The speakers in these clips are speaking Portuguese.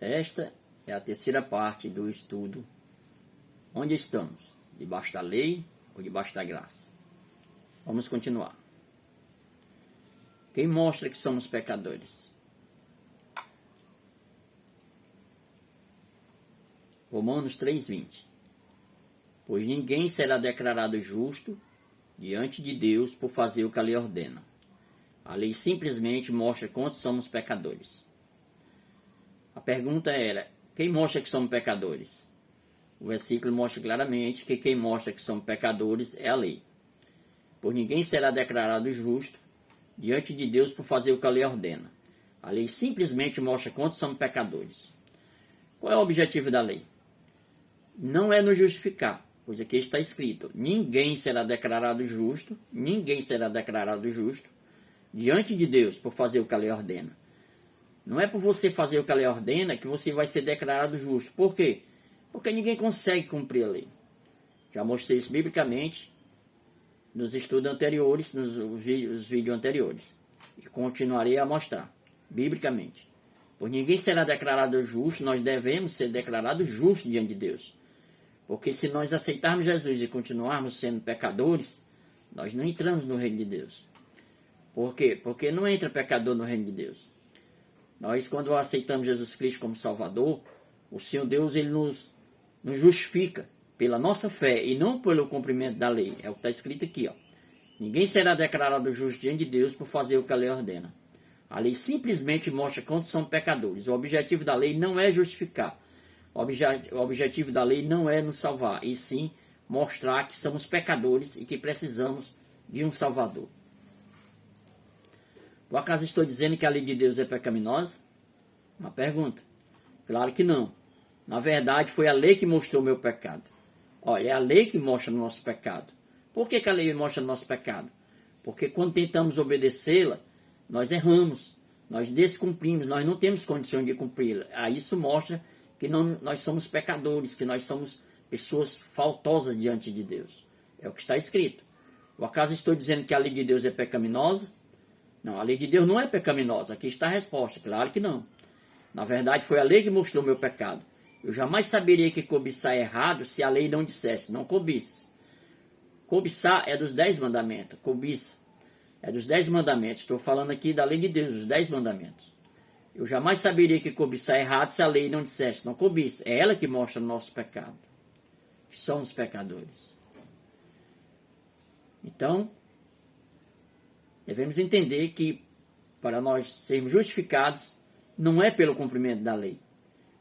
Esta é a terceira parte do estudo. Onde estamos? Debaixo da lei ou debaixo da graça? Vamos continuar. Quem mostra que somos pecadores? Romanos 3:20. Pois ninguém será declarado justo diante de Deus por fazer o que a lei ordena. A lei simplesmente mostra quanto somos pecadores. A pergunta era, quem mostra que somos pecadores? O versículo mostra claramente que quem mostra que somos pecadores é a lei. Pois ninguém será declarado justo diante de Deus por fazer o que a lei ordena. A lei simplesmente mostra quanto somos pecadores. Qual é o objetivo da lei? Não é nos justificar, pois aqui está escrito, ninguém será declarado justo diante de Deus por fazer o que a lei ordena. Não é por você fazer o que a lei ordena que você vai ser declarado justo. Por quê? Porque ninguém consegue cumprir a lei. Já mostrei isso biblicamente nos estudos anteriores, nos vídeos anteriores. E continuarei a mostrar, biblicamente. Por ninguém será declarado justo, nós devemos ser declarados justos diante de Deus. Porque se nós aceitarmos Jesus e continuarmos sendo pecadores, nós não entramos no reino de Deus. Por quê? Porque não entra pecador no reino de Deus. Nós, quando aceitamos Jesus Cristo como Salvador, o Senhor Deus ele nos justifica pela nossa fé e não pelo cumprimento da lei. É o que está escrito aqui. Ó. Ninguém será declarado justo diante de Deus por fazer o que a lei ordena. A lei simplesmente mostra quanto são pecadores. O objetivo da lei não é justificar. O objetivo da lei não é nos salvar, e sim mostrar que somos pecadores e que precisamos de um Salvador. Por acaso estou dizendo que a lei de Deus é pecaminosa? Uma pergunta. Claro que não. Na verdade, foi a lei que mostrou o meu pecado. Olha, é a lei que mostra o nosso pecado. Por que a lei mostra o nosso pecado? Porque quando tentamos obedecê-la, nós erramos, nós descumprimos, nós não temos condições de cumpri-la. Aí isso mostra que nós somos pecadores, que nós somos pessoas faltosas diante de Deus. É o que está escrito. Por acaso estou dizendo que a lei de Deus é pecaminosa? Não, a lei de Deus não é pecaminosa. Aqui está a resposta. Claro que não. Na verdade, foi a lei que mostrou o meu pecado. Eu jamais saberia que cobiçar é errado se a lei não dissesse, não cobice. Cobiçar é dos 10 mandamentos. Cobiça é dos 10 mandamentos. Estou falando aqui da lei de Deus, dos 10 mandamentos. Eu jamais saberia que cobiçar é errado se a lei não dissesse, não cobiça. É ela que mostra o nosso pecado. Que somos pecadores. Então, devemos entender que para nós sermos justificados, não é pelo cumprimento da lei.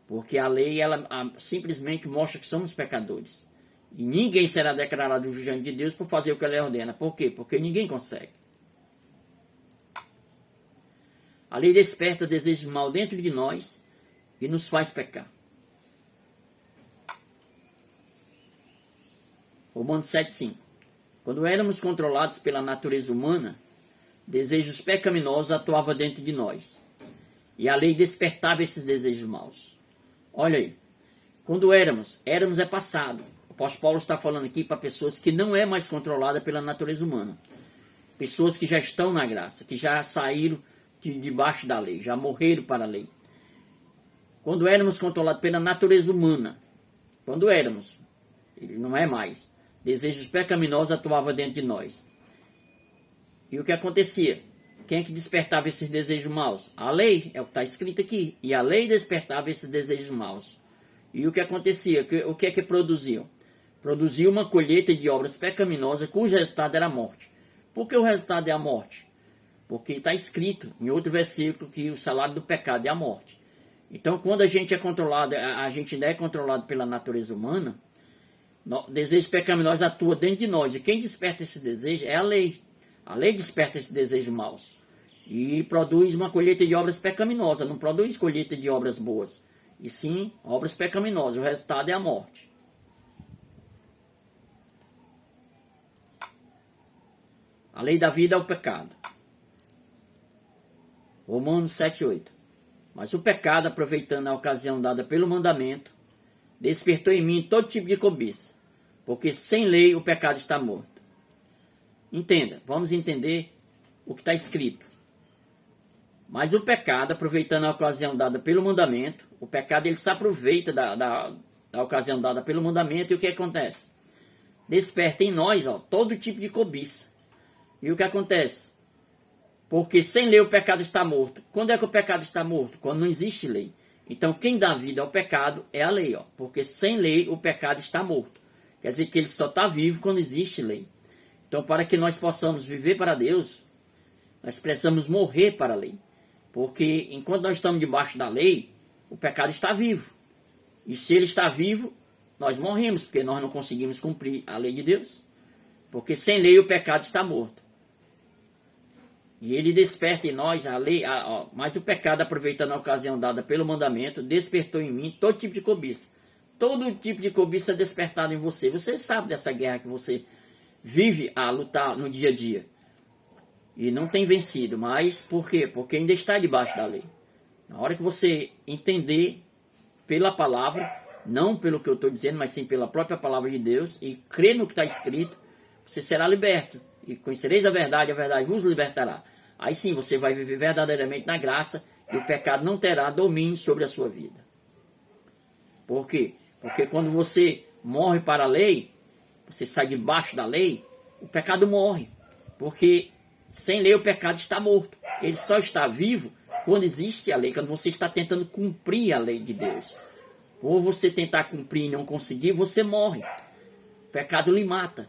Porque a lei ela simplesmente mostra que somos pecadores. E ninguém será declarado justo diante de Deus por fazer o que a lei ordena. Por quê? Porque ninguém consegue. A lei desperta desejos mal dentro de nós e nos faz pecar. Romanos 7:5. Quando éramos controlados pela natureza humana, desejos pecaminosos atuavam dentro de nós. E a lei despertava esses desejos maus. Olha aí. Quando éramos é passado. O apóstolo Paulo está falando aqui para pessoas que não é mais controlada pela natureza humana. Pessoas que já estão na graça, que já saíram debaixo da lei, já morreram para a lei. Quando éramos controlados pela natureza humana, ele não é mais. Desejos pecaminosos atuavam dentro de nós. E o que acontecia? Quem é que despertava esses desejos maus? A lei, é o que está escrito aqui. E a lei despertava esses desejos maus. E o que acontecia? O que é que produziam? Produziam uma colheita de obras pecaminosas cujo resultado era a morte. Por que o resultado é a morte? Porque está escrito em outro versículo que o salário do pecado é a morte. Então, quando a gente é controlado, a gente ainda é controlado pela natureza humana, desejos pecaminosos atuam dentro de nós. E quem desperta esse desejo é a lei. A lei desperta esse desejo maus. E produz uma colheita de obras pecaminosas. Não produz colheita de obras boas. E sim, obras pecaminosas. O resultado é a morte. A lei da vida é o pecado. Romanos 7:8. Mas o pecado, aproveitando a ocasião dada pelo mandamento, despertou em mim todo tipo de cobiça, porque sem lei o pecado está morto. Entenda, vamos entender o que está escrito. Mas o pecado, aproveitando a ocasião dada pelo mandamento, o pecado ele se aproveita da ocasião dada pelo mandamento e o que acontece? Desperta em nós todo tipo de cobiça. E o que acontece? Porque sem lei o pecado está morto. Quando é que o pecado está morto? Quando não existe lei. Então quem dá vida ao pecado é a lei. Porque sem lei o pecado está morto. Quer dizer que ele só está vivo quando existe lei. Então para que nós possamos viver para Deus, nós precisamos morrer para a lei. Porque enquanto nós estamos debaixo da lei, o pecado está vivo. E se ele está vivo, nós morremos, porque nós não conseguimos cumprir a lei de Deus. Porque sem lei o pecado está morto. E ele desperta em nós a lei, mas o pecado, aproveitando a ocasião dada pelo mandamento, despertou em mim todo tipo de cobiça. Todo tipo de cobiça é despertado em você. Você sabe dessa guerra que você vive a lutar no dia a dia. E não tem vencido, mas por quê? Porque ainda está debaixo da lei. Na hora que você entender pela palavra, não pelo que eu estou dizendo, mas sim pela própria palavra de Deus, e crer no que está escrito, você será liberto. E conhecereis a verdade vos libertará. Aí sim você vai viver verdadeiramente na graça, e o pecado não terá domínio sobre a sua vida. Por quê? Porque quando você morre para a lei, você sai debaixo da lei, o pecado morre. Porque sem lei o pecado está morto. Ele só está vivo quando existe a lei, quando você está tentando cumprir a lei de Deus. Ou você tentar cumprir e não conseguir, você morre. O pecado lhe mata.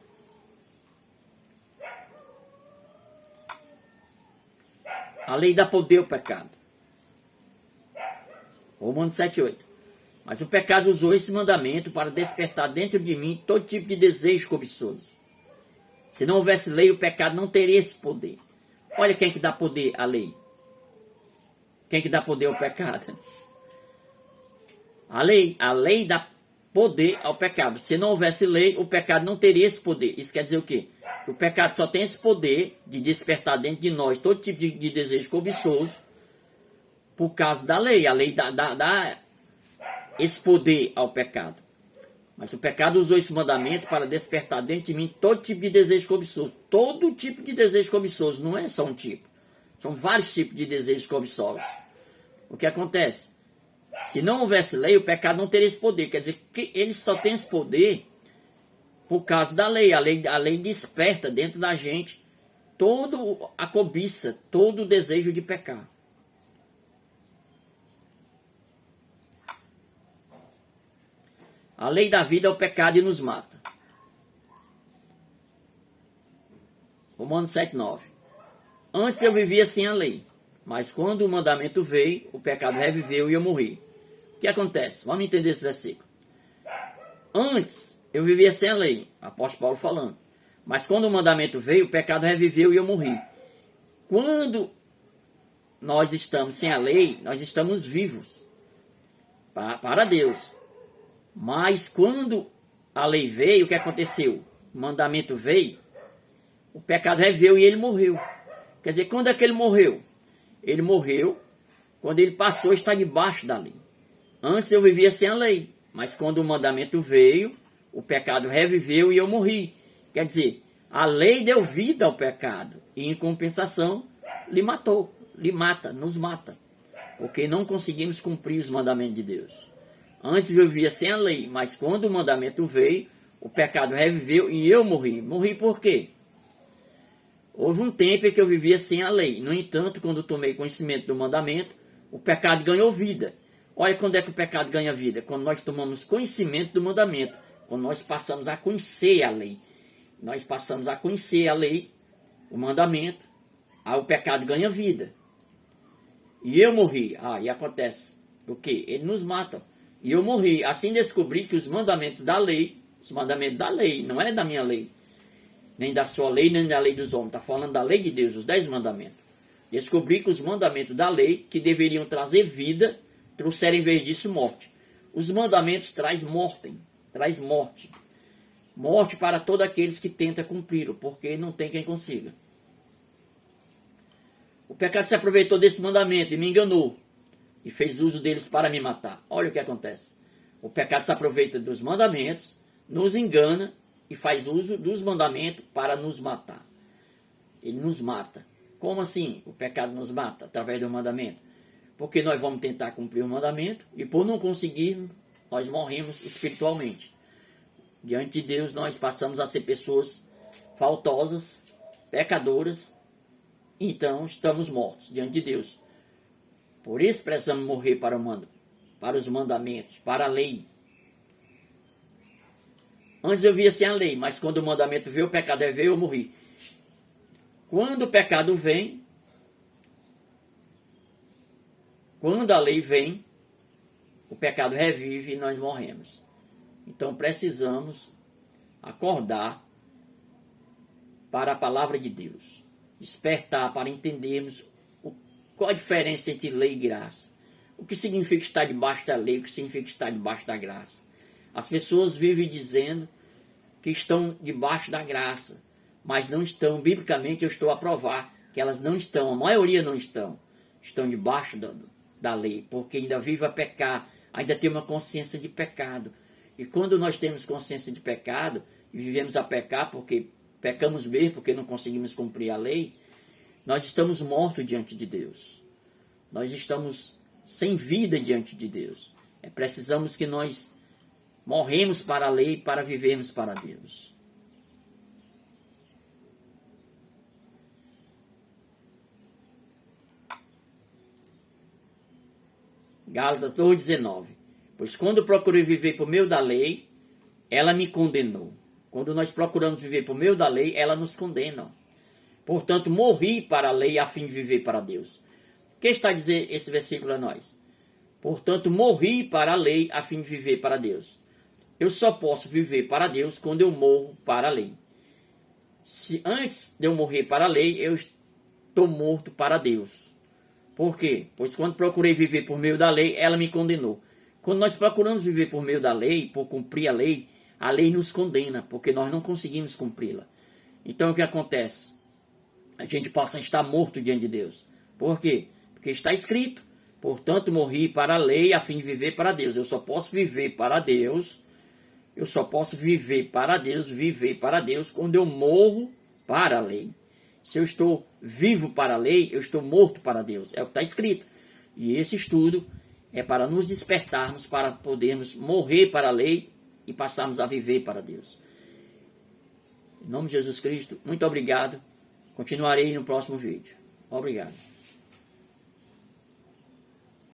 A lei dá poder ao pecado. Romanos 7:8. Mas o pecado usou esse mandamento para despertar dentro de mim todo tipo de desejo cobiçoso. Se não houvesse lei, o pecado não teria esse poder. Olha quem que dá poder à lei. Quem que dá poder ao pecado? A lei dá poder ao pecado. Se não houvesse lei, o pecado não teria esse poder. Isso quer dizer o quê? Que o pecado só tem esse poder de despertar dentro de nós todo tipo de desejo cobiçoso por causa da lei. A lei dá esse poder ao pecado. Mas o pecado usou esse mandamento para despertar dentro de mim todo tipo de desejo cobiçoso. Todo tipo de desejo cobiçoso, não é só um tipo. São vários tipos de desejos cobiçosos. O que acontece? Se não houvesse lei, o pecado não teria esse poder. Quer dizer que ele só tem esse poder por causa da lei. A lei desperta dentro da gente toda a cobiça, todo o desejo de pecar. A lei da vida é o pecado e nos mata. Romanos 7:9. Antes eu vivia sem a lei, mas quando o mandamento veio, o pecado reviveu e eu morri. O que acontece? Vamos entender esse versículo. Antes eu vivia sem a lei, apóstolo Paulo falando. Mas quando o mandamento veio, o pecado reviveu e eu morri. Quando nós estamos sem a lei, nós estamos vivos para Deus. Mas quando a lei veio, o que aconteceu? O mandamento veio, o pecado reviveu e ele morreu. Quer dizer, quando é que ele morreu? Ele morreu quando ele passou a estar debaixo da lei. Antes eu vivia sem a lei, mas quando o mandamento veio, o pecado reviveu e eu morri. Quer dizer, a lei deu vida ao pecado e em compensação lhe matou, lhe mata, nos mata. Porque não conseguimos cumprir os mandamentos de Deus. Antes eu vivia sem a lei, mas quando o mandamento veio, o pecado reviveu e eu morri. Morri por quê? Houve um tempo em que eu vivia sem a lei. No entanto, quando eu tomei conhecimento do mandamento, o pecado ganhou vida. Olha quando é que o pecado ganha vida. Quando nós tomamos conhecimento do mandamento. Quando nós passamos a conhecer a lei. Nós passamos a conhecer a lei, o mandamento. Aí o pecado ganha vida. E eu morri. E acontece o quê? Ele nos mata. E eu morri. Assim descobri que os mandamentos da lei, não é da minha lei, nem da sua lei, nem da lei dos homens. Está falando da lei de Deus, os 10 mandamentos. Descobri que os mandamentos da lei, que deveriam trazer vida, trouxeram em vez disso morte. Os mandamentos trazem morte. Morte para todos aqueles que tentam cumpri-lo, porque não tem quem consiga. O pecado se aproveitou desse mandamento e me enganou. E fez uso deles para me matar. Olha o que acontece. O pecado se aproveita dos mandamentos, nos engana e faz uso dos mandamentos para nos matar. Ele nos mata. Como assim o pecado nos mata? Através do mandamento. Porque nós vamos tentar cumprir o mandamento e por não conseguirmos, nós morremos espiritualmente. Diante de Deus nós passamos a ser pessoas faltosas, pecadoras, então estamos mortos diante de Deus. Por isso precisamos morrer para os mandamentos, para a lei. Antes eu via sem a lei, mas quando o mandamento veio, o pecado veio, eu morri. Quando o pecado vem, quando a lei vem, o pecado revive e nós morremos. Então precisamos acordar para a palavra de Deus. Despertar para entendermos qual a diferença entre lei e graça. O que significa estar debaixo da lei, o que significa estar debaixo da graça. As pessoas vivem dizendo que estão debaixo da graça, mas não estão. Biblicamente eu estou a provar que elas não estão, a maioria não estão debaixo da lei, porque ainda vive a pecar, ainda tem uma consciência de pecado. E quando nós temos consciência de pecado, e vivemos a pecar porque pecamos mesmo, porque não conseguimos cumprir a lei, nós estamos mortos diante de Deus. Nós estamos sem vida diante de Deus. Precisamos que nós morremos para a lei para vivermos para Deus. Gálatas 2,19. Pois quando procurei viver por meio da lei, ela me condenou. Quando nós procuramos viver por meio da lei, ela nos condena. Portanto, morri para a lei a fim de viver para Deus. O que está a dizer esse versículo a nós? Portanto, morri para a lei a fim de viver para Deus. Eu só posso viver para Deus quando eu morro para a lei. Se antes de eu morrer para a lei, eu estou morto para Deus. Por quê? Pois quando procurei viver por meio da lei, ela me condenou. Quando nós procuramos viver por meio da lei, por cumprir a lei nos condena, porque nós não conseguimos cumpri-la. Então o que acontece? A gente passa a estar morto diante de Deus. Por quê? Porque está escrito, portanto morri para a lei a fim de viver para Deus. Eu só posso viver para Deus, viver para Deus quando eu morro para a lei. Se eu estou vivo para a lei, eu estou morto para Deus. É o que está escrito. E esse estudo é para nos despertarmos, para podermos morrer para a lei e passarmos a viver para Deus. Em nome de Jesus Cristo, muito obrigado. Continuarei no próximo vídeo. Obrigado.